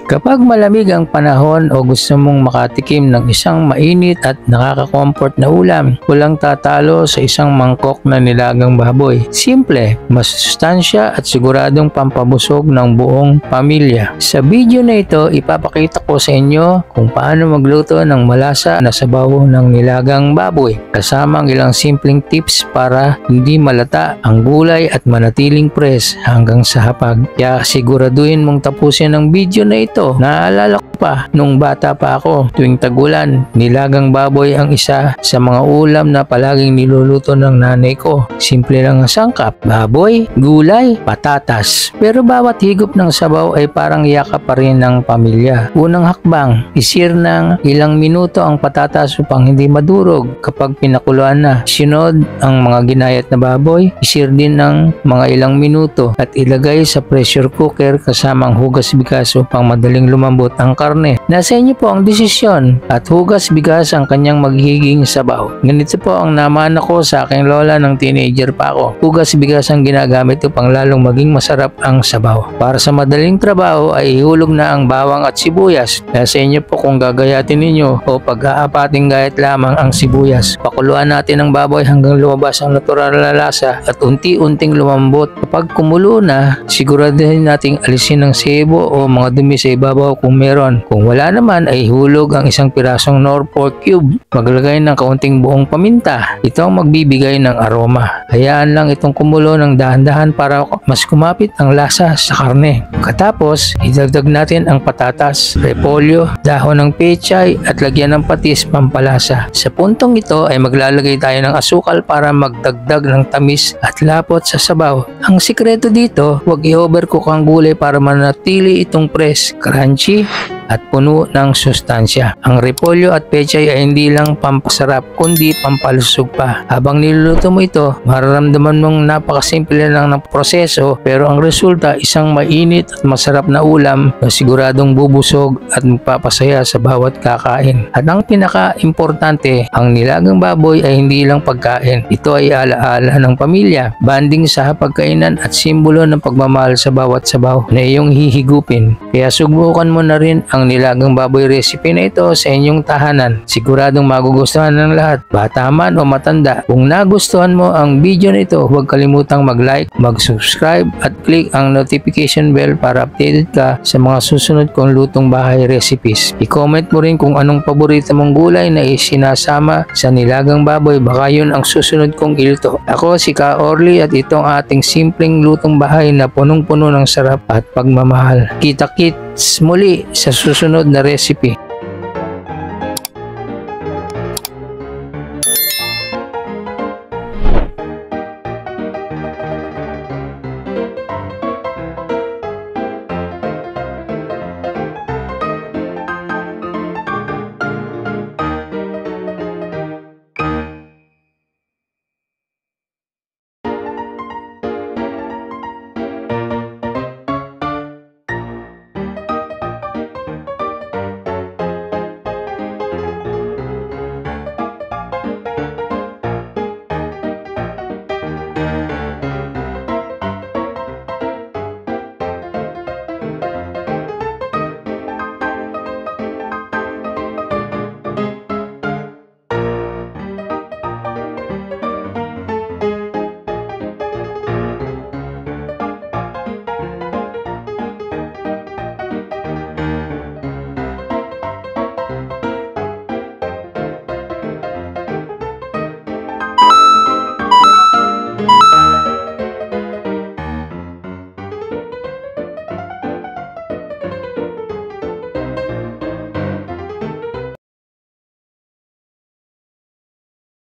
Kapag malamig ang panahon o gusto mong makatikim ng isang mainit at nakaka-comfort na ulam, walang tatalo sa isang mangkok na nilagang baboy. Simple, masustansya at siguradong pampabusog ng buong pamilya. Sa video na ito, ipapakita ko sa inyo kung paano magluto ng malasa na sabaw ng nilagang baboy, kasama ang ilang simpleng tips para hindi malata ang gulay at manatiling fresh hanggang sa hapag. Kaya siguraduhin mong tapusin ang video na ito. Naalala ko pa nung bata pa ako, tuwing tag-ulan, nilagang baboy ang isa sa mga ulam na palaging niluluto ng nanay ko. Simple lang ang sangkap, baboy, gulay, patatas. Pero bawat higop ng sabaw ay parang yakap pa rin ng pamilya. Unang hakbang, isir ng ilang minuto ang patatas upang hindi madurog kapag pinakuluan na. Sunod ang mga ginayat na baboy, isir din ng mga ilang minuto at ilagay sa pressure cooker kasamang hugas bigas upang madaling lumambot ang karne. Nasa inyo po ang desisyon at hugas bigas ang kanyang magiging sabaw. Ganito po ang namana ko sa aking lola ng teenager pa ako. Hugas bigas ang ginagamit upang lalong maging masarap ang sabaw. Para sa madaling trabaho ay ihulog na ang bawang at sibuyas. Nasa inyo po kung gagayatin ninyo o pag-aapating gayat lamang ang sibuyas. Pakuluan natin ang baboy hanggang lumabas ang natural na lasa at unti-unting lumambot. Kapag kumulo na, siguraduhin nating alisin ang sebo o mga dumi sa ibabaw kung meron. Kung wala naman ay hulog ang isang pirasong nor pork cube. Maglagay ng kaunting buong paminta. Ito ang magbibigay ng aroma. Hayaan lang itong kumulo ng dahan-dahan para mas kumapit ang lasa sa karne. Katapos, idagdag natin ang patatas, repolyo, dahon ng pechay at lagyan ng patis pampalasa. Sa puntong ito ay maglalagay tayo ng asukal para magdagdag ng tamis at lapot sa sabaw. Ang sikreto dito, huwag i-overcook ang gulay para manatili itong fresh, crunchy at puno ng sustansya. Ang repolyo at pechay ay hindi lang pampasarap kundi pampalusog pa. Habang niluluto mo ito, mararamdaman mong napakasimple lang ng proseso pero ang resulta isang mainit at masarap na ulam na siguradong bubusog at magpapasaya sa bawat kakain. At ang pinaka-importante, ang nilagang baboy ay hindi lang pagkain. Ito ay alaala ng pamilya, banding sa hapagkainan at simbolo ng pagmamahal sa bawat sabaw na iyong hihigupin. Kaya subukan mo na rin ang nilagang baboy recipe na ito sa inyong tahanan. Siguradong magugustuhan ng lahat, bata man o matanda. Kung nagustuhan mo ang video na ito, huwag kalimutang mag-like, mag-subscribe at click ang notification bell para updated ka sa mga susunod kong lutong bahay recipes. I-comment mo rin kung anong paborito mong gulay na isinasama sa nilagang baboy, baka yun ang susunod kong iluto. Ako si Ka Orly at itong ating simpleng lutong bahay na punong-puno ng sarap at pagmamahal. Kita-kits muli sa susunod na recipe.